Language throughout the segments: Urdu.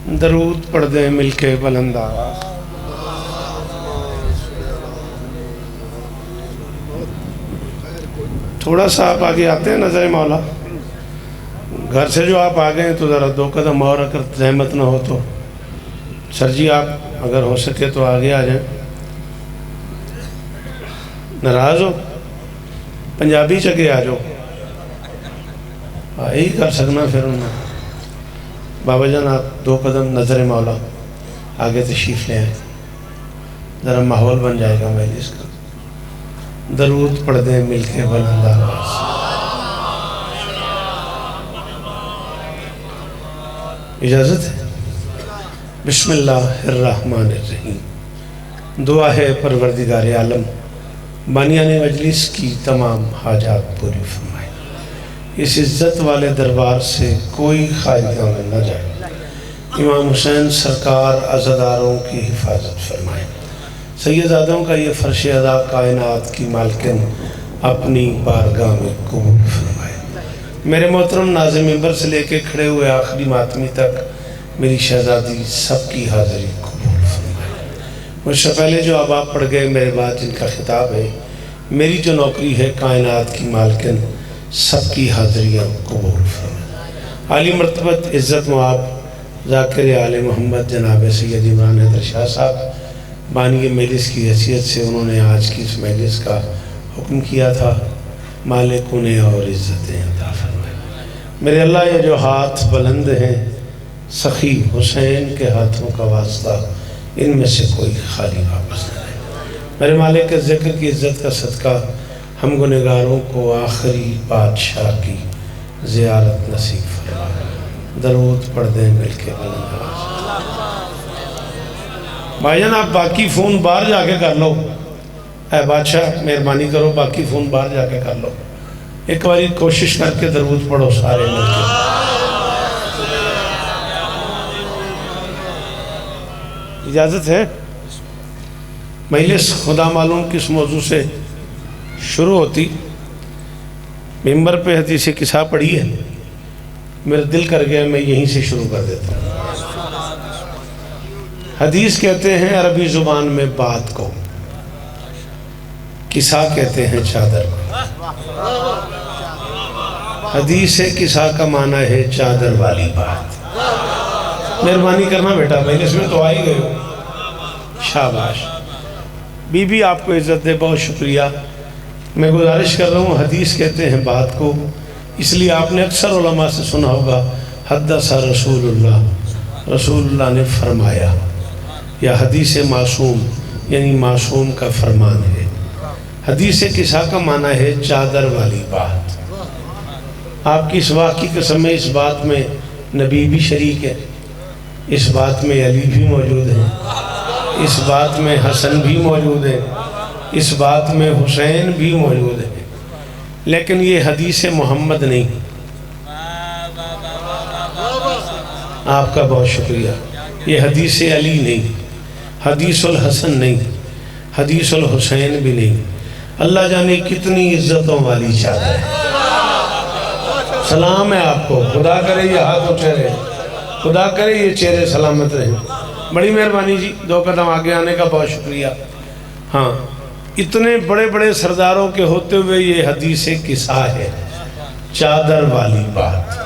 درود پڑھ دیں مل کے بلند آواز۔ تھوڑا سا آپ آگے آتے ہیں نظر مولا، گھر سے جو آپ آگئے ہیں تو ذرا 2 قدم اور اگر زحمت نہ ہو تو سر جی آپ اگر ہو سکے تو آگے آ جائیں۔ ناراض ہو پنجابی چگے آ جاؤ، یہی کر سکنا پھر انہوں۔ بابا جان آپ 2 قدم نظر مولا آگے تشریف لے آئیں، ذرا ماحول بن جائے گا مجلس کا۔ درود پڑھ دیں مل کے بلند آواز۔ اجازت ہے؟ بسم اللہ الرحمن الرحیم۔ دعا ہے پروردگار عالم بانیان مجلس کی تمام حاجات پوری فرمائے، اس عزت والے دربار سے کوئی خائدہ میں نہ جائے، امام حسین سرکار عزاداروں کی حفاظت فرمائے، سیدزادوں کا یہ فرش ادا کائنات کی مالکن اپنی بارگاہ میں قبول فرمائے۔ میرے محترم ناظم منبر سے لے کے کھڑے ہوئے آخری ماتمی تک میری شہزادی سب کی حاضری قبول فرمائے۔ مجھ سے پہلے جو آپ پڑھ گئے، میرے بعد جن کا خطاب ہے، میری جو نوکری ہے کائنات کی مالکن سب کی حاضریاں قبول فرمائے۔ عالی مرتبت عزت معاب ذاکر آل محمد جناب سید عمران حیدر شاہ صاحب بانی مجلس کی حیثیت سے انہوں نے آج کی اس مجلس کا حکم کیا تھا، مالک انہیں اور عزتیں عطا فرمائے۔ میرے اللہ یہ جو ہاتھ بلند ہیں سخی حسین کے ہاتھوں کا واسطہ ان میں سے کوئی خالی واپس نہ رہے۔ میرے مالک کے ذکر کی عزت کا صدقہ ہم گنہگاروں کو آخری بادشاہ کی زیارت نصیب فرمائے۔ درود پڑھ دیں مل کے بلند آواز۔ بھائی جان آپ باقی فون باہر جا کے کر لو، اے بادشاہ مہربانی کرو باقی فون باہر جا کے کر لو، ایک باری کوشش کر کے درود پڑھو سارے مل کے۔ اجازت ہے؟ مجلس خدا معلوم کس موضوع سے شروع ہوتی، ممبر پہ حدیث قصہ پڑھی ہے، میرا دل کر گیا میں یہیں سے شروع کر دیتا ہوں۔ حدیث کہتے ہیں عربی زبان میں بات کو، قصہ کہتے ہیں چادر کو۔ حدیث قصہ کا معنی ہے چادر والی بات۔ مہربانی کرنا بیٹا، مجلس میں تو آئی گئے ہو، شاباش۔ بی بی آپ کو عزت دے، بہت شکریہ۔ میں گزارش کر رہا ہوں، حدیث کہتے ہیں بات کو، اس لیے آپ نے اکثر علماء سے سنا ہوگا حدث رسول اللہ، رسول اللہ نے فرمایا، یا حدیث معصوم یعنی معصوم کا فرمان ہے۔ حدیث قصہ کا معنی ہے چادر والی بات۔ آپ کی اس واقعی قسم میں اس بات میں نبی بھی شریک ہے، اس بات میں علی بھی موجود ہے، اس بات میں حسن بھی موجود ہے، اس بات میں حسین بھی موجود ہے، لیکن یہ حدیث محمد نہیں۔ آپ کا بہت شکریہ۔ یہ حدیث علی نہیں، حدیث الحسن نہیں، حدیث الحسین بھی نہیں، اللہ جانے کتنی عزتوں والی چادر ہے۔ سلام ہے آپ کو، خدا کرے یہ ہاتھ اٹھے رہے، خدا کرے یہ چہرے سلامت رہیں۔ بڑی مہربانی جی، 2 قدم آگے آنے کا بہت شکریہ۔ ہاں، اتنے بڑے بڑے سرداروں کے ہوتے ہوئے یہ حدیث قصہ ہے، چادر والی بات۔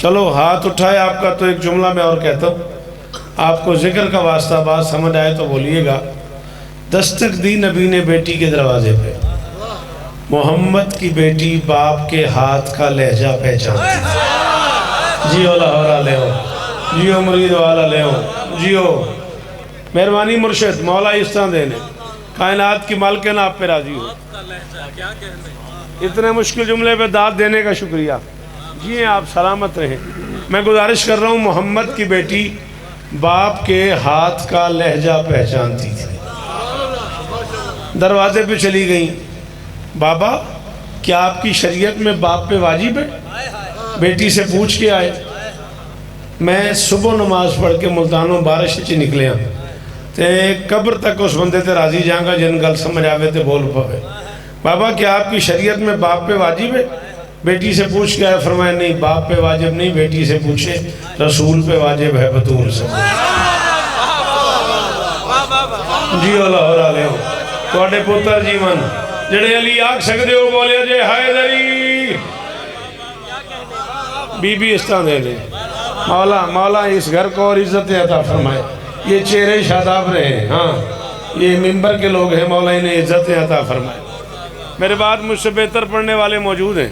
چلو ہاتھ اٹھائے آپ کا تو ایک جملہ میں اور کہتا ہوں، آپ کو ذکر کا واسطہ بات سمجھ آئے تو بولیے گا۔ دستک دی نبی نے بیٹی کے دروازے پہ، محمد کی بیٹی باپ کے ہاتھ کا لہجہ پہچانتی، جیو لاہورہ لے ہو، جیو مرید والا لے ہو، جیو مہربانی مرشد مولا اس طرح دینے، کائنات کی مالکن آپ پہ راضی ہو۔ اتنے مشکل جملے پہ داد دینے کا شکریہ جی، آپ سلامت رہیں۔ میں گزارش کر رہا ہوں، محمد کی بیٹی باپ کے ہاتھ کا لہجہ پہچانتی تھی، دروازے پہ چلی گئیں، بابا کیا آپ کی شریعت میں باپ پہ واجب ہے؟ بیٹی سے پوچھ کے آئے، میں صبح نماز پڑھ کے ملتانوں بارش چی نکلے ہاں تے قبر تک اس بندے تے راضی جاؤں گا جن گل سمجھ آوے تے بول پوے۔ بابا کیا آپ کی شریعت میں باپ پہ واجب ہے؟ بیٹی سے پوچھ کے آئے، فرمایا نہیں باپ پہ واجب نہیں، بیٹی سے پوچھے، رسول پہ واجب ہے، بطول سے جی اللہ اور آلے ہو توڑے پتر جیون جڑے علی آگ سکتے ہو بولے جے حیدری بی بی استان دے دے مولا اس گھر کو اور عزت عطا فرمائے، یہ چہرے شاداب رہے ہیں، ہاں یہ ممبر کے لوگ ہیں، مولا انہیں عزت عطا فرمائے۔ میرے بعد مجھ سے بہتر پڑھنے والے موجود ہیں،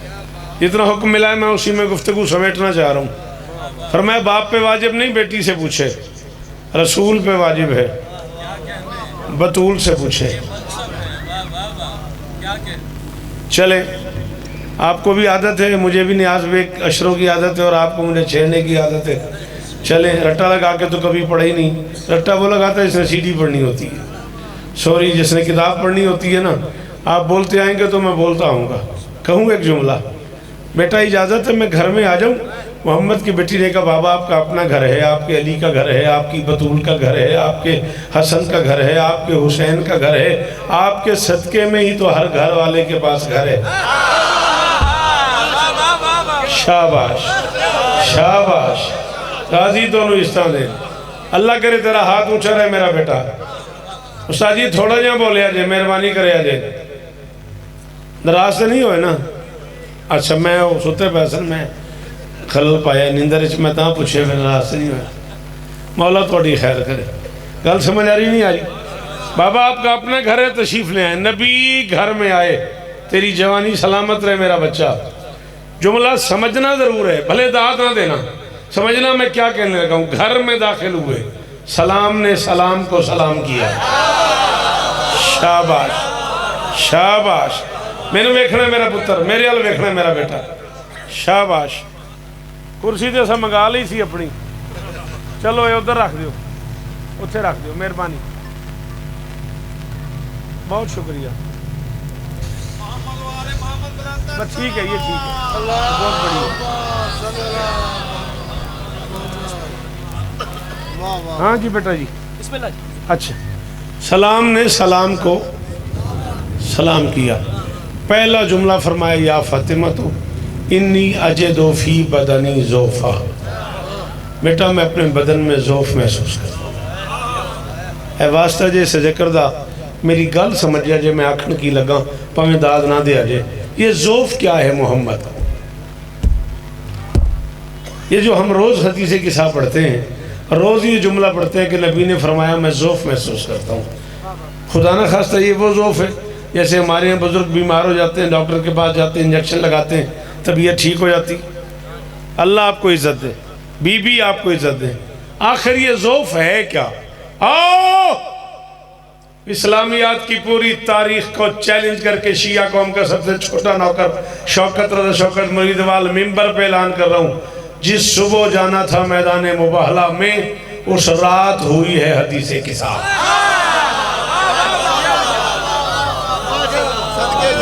جتنا حکم ملا ہے میں اسی میں گفتگو سمیٹنا چاہ رہا ہوں۔ فرمایا باپ پہ واجب نہیں، بیٹی سے پوچھے، رسول پہ واجب ہے، بطول سے پوچھے۔ چلے آپ کو بھی عادت ہے، مجھے بھی نیاز بے اشروں کی عادت ہے، اور آپ کو مجھے چھیڑنے کی عادت ہے۔ چلیں رٹا لگا کے تو کبھی پڑھا ہی نہیں، رٹا وہ لگاتا ہے جس نے سی ڈی پڑھنی ہوتی ہے، سوری جس نے کتاب پڑھنی ہوتی ہے نا، آپ بولتے آئیں گے تو میں بولتا ہوں گا، کہوں ایک جملہ، بیٹا اجازت ہے میں گھر میں آ جاؤں؟ محمد کی بیٹی نے کہا بابا آپ کا اپنا گھر ہے، آپ کے علی کا گھر ہے، آپ کی بطول کا گھر ہے، آپ کے حسن کا گھر ہے، آپ کے حسین کا گھر ہے، آپ کے صدقے میں ہی تو ہر گھر والے کے پاس گھر ہے۔ شاباش شاباش راضی دونوں استان دے، اللہ کرے تیرا ہاتھ اونچا رہے میرا بیٹا۔ استاد جی تھوڑا جہاں بولے آجے، مہربانی کرے آجے، ناراض سے نہیں ہوئے نا؟ اچھا میں ستے پیسن میں خلل پایا نیندر اچھ میں تاں پوچھے میں ناراض سے نہیں ہوئے، مولا توڑی خیر کرے۔ گل سمجھ آ رہی نہیں آ رہی؟ بابا آپ کا اپنا گھر ہے، تشریف لے آئے، نبی گھر میں آئے، تیری جوانی سلامت رہے میرا بچہ۔ جملہ سمجھنا ضرور ہے، بھلے داد نہ دینا، سمجھنا میں کیا کہنے لگا ہوں۔ گھر میں داخل ہوئے، سلام نے سلام کو سلام کیا۔ شاباش شاباش، میں نے ویکھنا ہے میرا پتر، میرے حال ویکھنا ہے میرا بیٹا۔ شاباش، کرسی تے سا منگا لی سی اپنی، چلو یہ ادھر رکھ دیو، اتھے رکھ دیو، مہربانی، بہت شکریہ۔ بس ٹھیک ہے، یہ ٹھیک ہے، بہت بڑھیا۔ ہاں جی بیٹا جی، بسم اللہ جی۔ اچھا، سلام نے سلام کو سلام کیا۔ پہلا جملہ فرمایا یا فاطمہ انی اجدو فی بدنی ذوفا، بیٹا میں اپنے بدن میں ذوف محسوس کرتا ہوں۔ اے واسطہ جے سے ذکر دا میری گل سمجھ جا، جے میں آکھن کی لگا پاویں داد نہ دیا جے، یہ ذوف کیا ہے محمد؟ یہ جو ہم روز حدیث قصہ پڑھتے ہیں، روز یہ جملہ پڑھتے ہیں کہ نبی نے فرمایا میں ذوف محسوس کرتا ہوں، خدا نہ خواستہ یہ وہ ذوف ہے جیسے ہمارے یہاں بزرگ بیمار ہو جاتے ہیں، ڈاکٹر کے پاس جاتے ہیں، انجیکشن لگاتے ہیں، طبیعت ٹھیک ہو جاتی۔ اللہ آپ کو عزت دے، بی بی آپ کو عزت دے۔ آخر یہ ذوف ہے کیا؟ آؤ اسلامیات کی پوری تاریخ کو چیلنج کر کے شیعہ قوم کا سب سے چھوٹا نوکر شوکت رضا شوکت مریدوال ممبر پہ اعلان کر رہا ہوں، جس صبح جانا تھا میدان مباہلہ میں، اس رات ہوئی ہے حدیث قصہ۔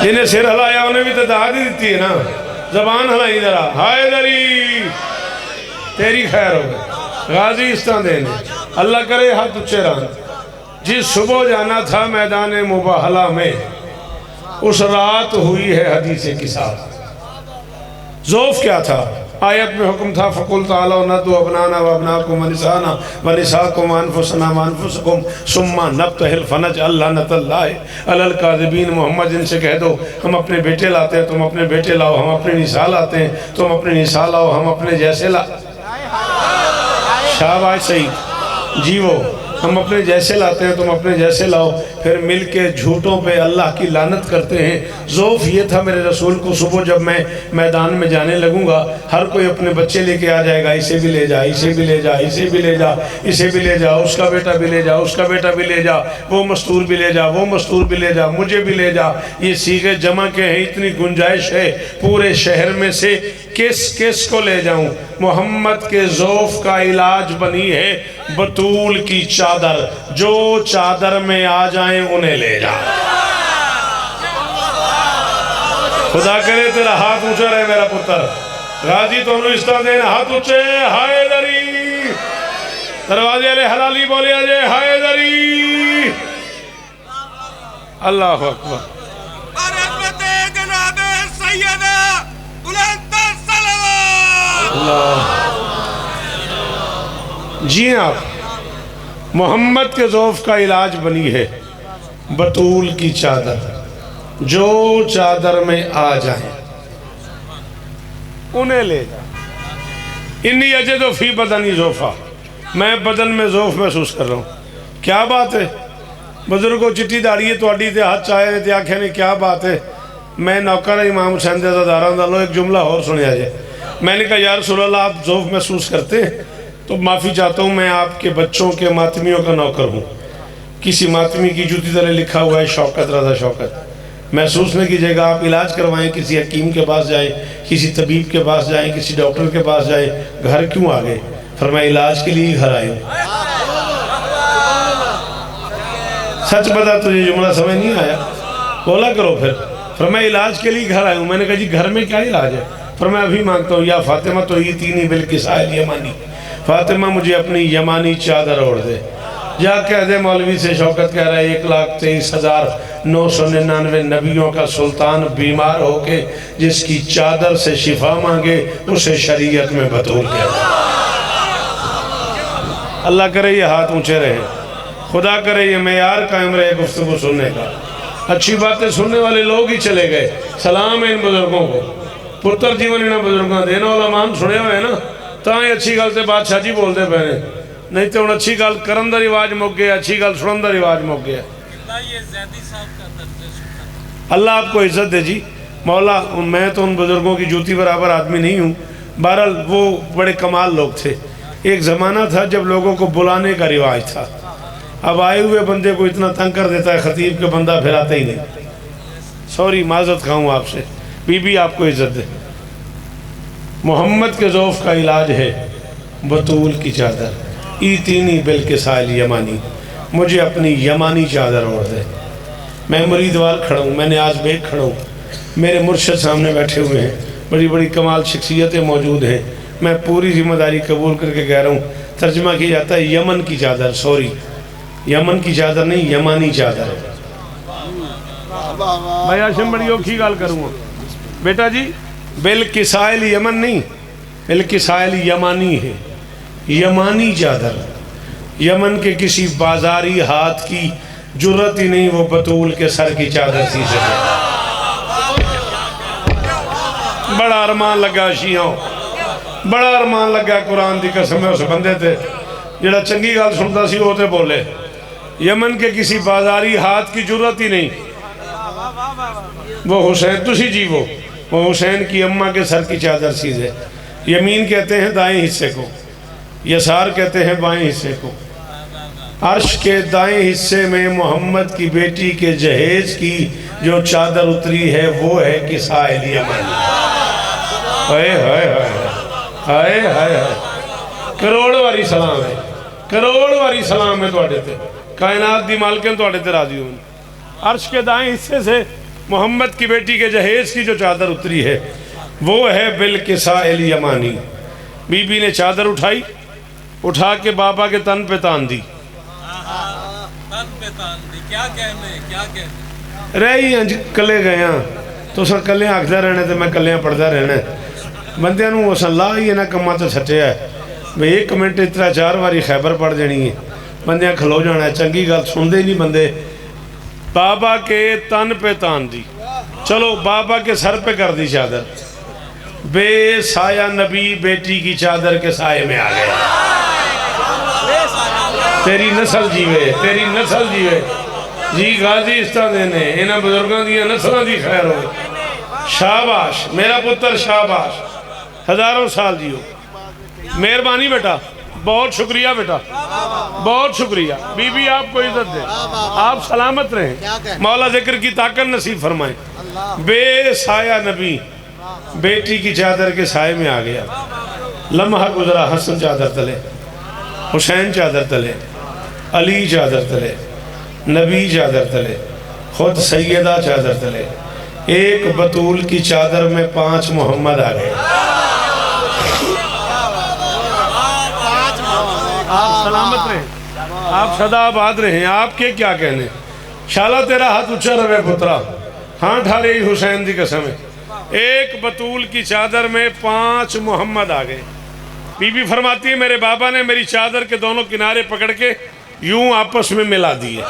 جنہیں سر ہلایا انہیں بھی تو دعا دی دیتی ہے نا، زبان ہلائی ذرا، حیدری تیری خیر ہو گئے، غازی استان دینے، اللہ کرے ہاتھ اچھے رہا۔ جس صبح جانا تھا میدان مباہلہ میں، اس رات ہوئی ہے حدیث قصہ۔ ذوف کیا تھا؟ آیت میں حکم تھا فَقُلْ تَعَالَوْا نَدْعُوا أَبْنَاءَنَا وَأَبْنَاءَكُمْ وَنِسَاءَنَا وَنِسَاءَكُمْ وَأَنفُسَنَا وَأَنفُسَكُمْ ثُمَّ نَبْتَهِلْ فَنَجْعَلْ لَعْنَتَ اللَّهِ عَلَى الْكَاذِبِينَ۔ محمد ان سے کہہ دو ہم اپنے بیٹے لاتے ہیں، تم اپنے بیٹے لاؤ، ہم اپنے نساء لاتے ہیں، تم اپنے نساء لاؤ، ہم اپنے جیسے شاباش سعید جی، وہ ہم اپنے جیسے لاتے ہیں، تم اپنے جیسے لاؤ، پھر مل کے جھوٹوں پہ اللہ کی لعنت کرتے ہیں۔ ذوف یہ تھا میرے رسول کو، صبح جب میں میدان میں جانے لگوں گا، ہر کوئی اپنے بچے لے کے آ جائے گا، اسے بھی لے جا، اسے بھی لے جا، اسے بھی لے جا، اسے بھی لے جا، اس کا بیٹا بھی لے جا، اس کا بیٹا بھی لے جا، وہ مستور بھی لے جا، وہ مستور بھی لے جا، مجھے بھی لے جا۔ یہ صیغے جمع کے ہیں، اتنی گنجائش ہے پورے شہر میں سے کس کو لے جاؤں؟ محمد کے ذوف کا علاج بنی ہے بطول کی چادر، جو چادر میں آ جائیں انہیں لے جا۔ خدا کرے تیرا ہاتھ اونچا رہے میرا پتر، غازی تو انہوں استاد دینا، ہاتھ اونچے، حیدری دروازے علیہ حلالی بولے آجے حیدری۔ اللہ اکبر۔ عظمت جناب سیدہ جی آپ محمد کے ذوف کا علاج بنی ہے بطول کی چادر، جو چادر میں آ جائیں انہیں لے جائیں۔ انی اجد فی بدنی ذوفا، میں بدن میں ذوف محسوس کر رہا ہوں۔ کیا بات ہے بزرگوں، چٹی داڑی تواڈی تے ہاتھ چاہے تے آنکھیں نے کیا بات ہے۔ میں نوکر امام حسین دے عزاداراں دا لو ایک جملہ اور سنیا جائے۔ میں نے کہا یا رسول اللہ آپ ذوف محسوس کرتے ہیں تو معافی چاہتا ہوں، میں آپ کے بچوں کے ماتمیوں کا نوکر ہوں۔ کسی ماتمی کی جوتی تلے لکھا ہوا ہے شوکت، رضا شوکت، محسوس نہیں کیجیے گا۔ آپ علاج کروائیں، کسی حکیم کے پاس جائیں، کسی طبیب کے پاس جائیں، کسی ڈاکٹر کے پاس جائیں، گھر کیوں آ گئے؟ فرمایا علاج کے لیے گھر آئے ہوں۔ سچ بتا تجھے جملہ سمجھ نہیں آیا؟ بولا کرو پھر۔ فرمایا علاج کے لیے گھر آئے ہوں۔ میں نے کہا جی گھر میں کیا علاج ہے؟ فرمایا ابھی مانگتا ہوں یا فاطمہ تو ایتینی بالکساء الیمانی، فاطمہ مجھے اپنی یمانی چادر اوڑھ دے۔ جا کہہ دے مولوی سے شوکت کہہ رہا ہے 1,23,999 نبیوں کا سلطان بیمار ہو کے جس کی چادر سے شفا مانگے اسے شریعت میں بطول کہتے ہیں۔ اللہ کرے یہ ہاتھ اونچے رہے، خدا کرے یہ معیار قائم رہے گفتگو سننے کا۔ اچھی باتیں سننے والے لوگ ہی چلے گئے۔ سلام ہے ان بزرگوں کو، پتر جیون انہاں بزرگوں دینا علمان سنے ہوئے نا، تاں اچھی گل تے بادشاہ جی بول دے پہنے، نہیں تو اچھی گل کرن دا رواج مک گیا، اچھی گل سنن دا رواج مک گیا۔ اللہ آپ کو عزت دے جی مولا۔ میں تو ان بزرگوں کی جوتی برابر آدمی نہیں ہوں، بہرحال وہ بڑے کمال لوگ تھے۔ ایک زمانہ تھا جب لوگوں کو بلانے کا رواج تھا، اب آئے ہوئے بندے کو اتنا تنگ کر دیتا ہے خطیب کے بندہ پھر آتا ہی نہیں۔ سوری معذرت کھاؤں آپ سے، بی بی آپ کو عزت دے۔ محمد کے ذوف کا علاج ہے بطول کی چادر، ایتینی بالکساء الیمانی، مجھے اپنی یمانی چادر اوڑھ دے۔ میں مریدوار کھڑا ہوں، میں نیاز بیگ کھڑا ہوں، میرے مرشد سامنے بیٹھے ہوئے ہیں، بڑی بڑی کمال شخصیتیں موجود ہیں، میں پوری ذمہ داری قبول کر کے کہہ رہا ہوں۔ ترجمہ کیا جاتا ہے یمن کی چادر، سوری یمن کی چادر نہیں، یمانی چادر ہے۔ بھائی ہاشم بڑی اوکھی گال کروں گا بیٹا جی، بالکساء الیمن نہیں، بالکساء الیمانی ہے، یمانی چادر۔ یمن کے کسی بازاری ہاتھ کی جرت ہی نہیں وہ بطول کے سر کی چادر سی سکے۔ بڑا ارمان لگا شیعوں، بڑا ارمان لگا قرآن دی قسم ہے اس بندے تے جڑا چنگی گال سنتا سی ہوتے بولے یمن کے کسی بازاری ہاتھ کی جرت ہی نہیں وہ حسین تسی جی وہ حسین کی اماں کے سر کی چادر سیز ہے۔ یمین کہتے ہیں دائیں حصے کو، یسار کہتے ہیں بائیں حصے کو۔ عرش کے دائیں حصے میں محمد کی بیٹی کے جہیز کی جو چادر اتری ہے وہ ہے کساء الیمانی۔ ہائے ہائے ہائے ہائے ہائے، کروڑ واری سلام ہے، کروڑ واری سلام ہے توڑے تے، کائنات دی مالکن توڑے تے راضی ہوں۔ عرش کے دائیں حصے سے محمد کی بیٹی کے جہیز کی جو چادر اتری ہے وہ ہے بالکساء الیمانی۔ بی بی نے چادر اٹھائی، اٹھا کے بابا کے تن پہ تان دی۔ کیا کہنے رہی انج کلے گیا تو سن کلے آکھدا رہنے تے میں کلیاں پڑھدا رہنا۔ بندیاں نوں اس اللہ ہی نہ کما تے چھٹیا ہے بھئی 1 منٹ اتنا 4 واری خیبر پڑھ دینی ہے، بندیاں کھلو جانا ہے، چنگی گل سن دے نہیں بندے۔ بابا کے تن پہ تان دی، چلو بابا کے سر پہ کر دی چادر، بے سایہ نبی بیٹی کی چادر کے سائے میں آ گیا۔ تیری نسل جیوے، تیری نسل جیوے جی غازی اس طرح دینے انہاں بزرگاں دیا نسلوں دی خیر ہو۔ شاباش میرا پتر، شاباش، ہزاروں سال جیو۔ مہربانی بیٹا، بہت شکریہ بیٹا، بہت شکریہ۔ بی بی آپ کو عزت دے، آپ سلامت رہیں، مولا ذکر کی طاقت نصیب فرمائیں۔ بے سایہ نبی بیٹی کی چادر کے سائے میں آ گیا۔ لمحہ گزرا، حسن چادر تلے، حسین چادر تلے، علی چادر تلے، نبی چادر تلے، خود سیدہ چادر تلے، ایک بطول کی چادر میں 5 محمد آ گئے۔ آپ سلامت رہیں، آپ سدا آباد رہیں، آپ کے کیا کہنے؟ شالا تیرا ہاتھ اچھا رہے پترا، ہاں ٹھارے حسین دی قسم ہے۔ ایک بطول کی چادر میں 5 محمد آ گئے۔ بی بی فرماتی ہے میرے بابا نے میری چادر کے دونوں کنارے پکڑ کے یوں آپس میں ملا دیے.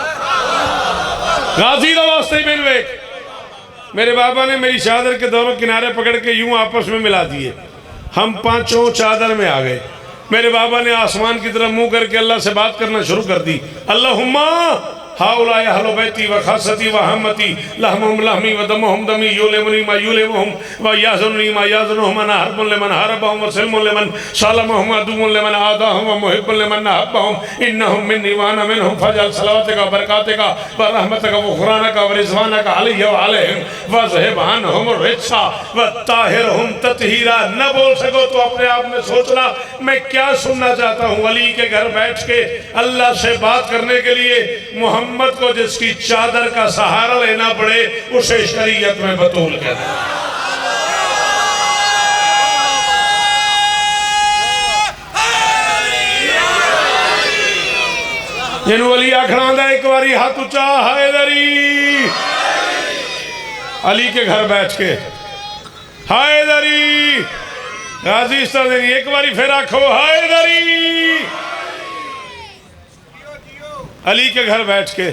غازی دا واسطے بن ویک میرے بابا نے میری چادر کے دونوں کنارے پکڑ کے یوں آپس میں ملا دیے. ہم پانچوں چادر میں آ گئے. میرے بابا نے آسمان کی طرف منہ کر کے اللہ سے بات کرنا شروع کر دی. اللہم ہاؤلاء اہل بیتی و خاصتی و حمتی لحمہم لحمی و دمہم دمی یولمنی ما یولمہم و یازننی ما یازنہم انا حرب لمن حربہم و سلم لمن سالمہم عدو لمن آداہم و محب لمن نحبہم انہم منی وانا منہم فجل صلواتک و برکاتک و رحمتک و غفرانک و رضوانک علیہ و علیہم و ذہبانہم الرجسا و طاہرہم تطہیرا. نہ بول سکو تو اپنے آپ میں سوچنا میں کیا سننا چاہتا ہوں. علی کے گھر بیٹھ کے اللہ سے بات کرنے کے لیے محمد کو جس کی چادر کا سہارا لینا پڑے اسے شریعت میں بطول کہتے ہیں. جنہوں علی آکھنا دا ایک باری ہاتھ اچھا حیدری. علی کے گھر بیٹھ کے حیدری. غازی استعدینی ایک باری پھر آکھو حیدری. علی کے گھر بیٹھ کے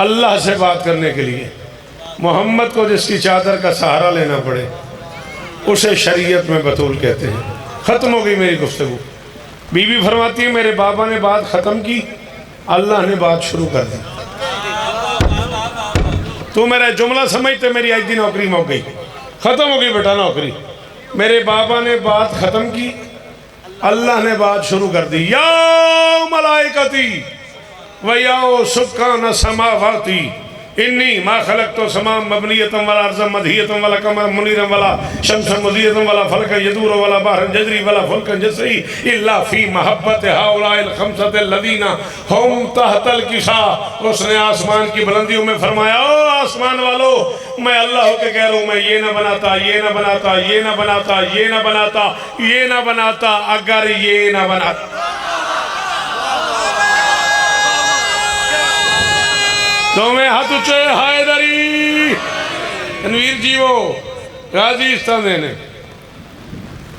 اللہ سے بات کرنے کے لیے محمد کو جس کی چادر کا سہارا لینا پڑے اسے شریعت میں بطول کہتے ہیں. ختم ہو گئی میری گفتگو. بی بی فرماتی ہے میرے بابا نے بات ختم کی اللہ نے بات شروع کر دی. تو میرا جملہ سمجھتے میری آج دی نوکری موک گئی. ختم ہو گئی بیٹا نوکری. میرے بابا نے بات ختم کی اللہ نے بات شروع کر دی. یا ملائکتی وَيَا سُكَّانَ سَمَاوَاتِ إِنِّي مَا خَلَقْتُ سَمَاءً مَبْنِيَّةً وَلَا أَرْضًا مَدْحِيَّةً وَلَا قَمَرًا مُنِيرًا وَلَا شَمْسًا مُضِيَّةً وَلَا فَلْكًا يَدُورُ وَلَا بَحْرًا يَجْرِي وَلَا فُلْكًا يَجْرِي إِلَّا فِي مَحَبَّةِ هَؤُلَاءِ الْخَمْسَةِ الَّذِينَ هُمْ تَحْتَ الْكِسَاءِ. اس نے آسمان کی بلندیوں میں فرمایا او آسمان والو میں اللہ کے کہہ رہا ہوں میں یہ نہ بناتا یہ نہ بناتا یہ نہ بناتا یہ نہ بناتا یہ نہ بناتا اگر یہ نہ بناتا. تو میں ہاتھ اچھے حیدری انویر جیو غازی استعدینی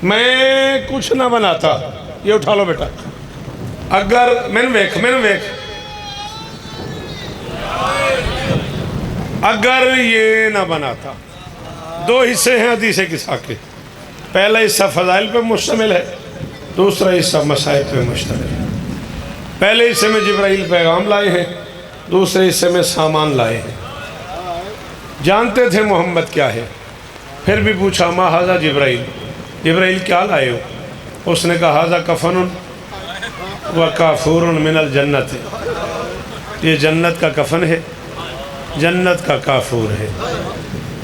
میں کچھ نہ بناتا. یہ اٹھا لو بیٹا. اگر میں ویک اگر یہ نہ بناتا. دو حصے ہیں حدیث قصہ کے. پہلا حصہ فضائل پہ مشتمل ہے دوسرا حصہ مسائل پہ مشتمل ہے. پہلے حصے میں جبرائیل پیغام لائے ہیں دوسرے حصے میں سامان لائے ہیں. جانتے تھے محمد کیا ہے پھر بھی پوچھا ما ھذا جبرائیل جبرائیل کیا لائے ہو. اس نے کہا ھذا کفن و کافور من الجنت. یہ جنت کا کفن ہے جنت کا کافور ہے.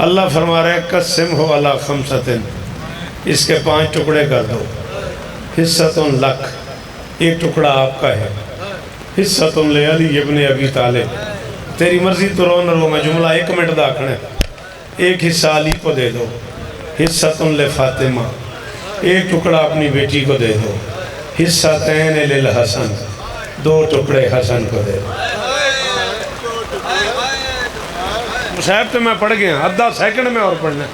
اللہ فرما رہے قسم ہو علی خمسۃ اس کے 5 ٹکڑے کر دو. حصۃ لک ایک ٹکڑا آپ کا ہے. حصۃ لعلی ابن ابی طالب تیری مرضی تو رو نہ رو میں جملہ 1 منٹ دا آکھنا ہے. ایک حصہ علی کو دے دو. حصۃ لفاطمہ ایک ٹکڑا اپنی بیٹی کو دے دو. حصتین للحسن 2 ٹکڑے حسن کو دے دو. مصحف تو میں پڑھ گیا آدھا سیکنڈ میں اور پڑھنا.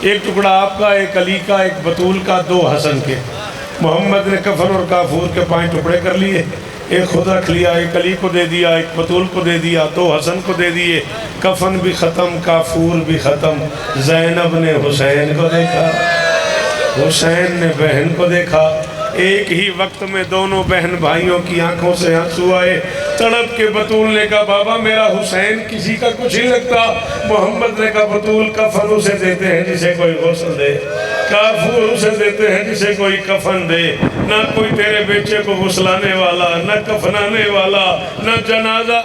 ایک ٹکڑا آپ کا ایک علی کا ایک بطول کا 2 حسن کے. محمد نے کفن اور کافور کے 5 ٹکڑے کر لیے. ایک خود رکھ لیا ایک علی کو دے دیا ایک بطول کو دے دیا 2 حسن کو دے دیے. کفن بھی ختم کافور بھی ختم. زینب نے حسین کو دیکھا حسین نے بہن کو دیکھا. ایک ہی وقت میں دونوں بہن بھائیوں کی آنکھوں سے آنسو آئے. تڑپ کے بطول نے کہا بابا میرا حسین کسی کا کچھ ہی لگتا. محمد نے کہا بطول کفن اسے دیتے ہیں جسے کوئی غسل دے کافور اسے دیتے ہیں جسے کوئی کفن دے. نہ کوئی تیرے بیٹے کو غسلانے والا نہ کفنانے والا نہ جنازہ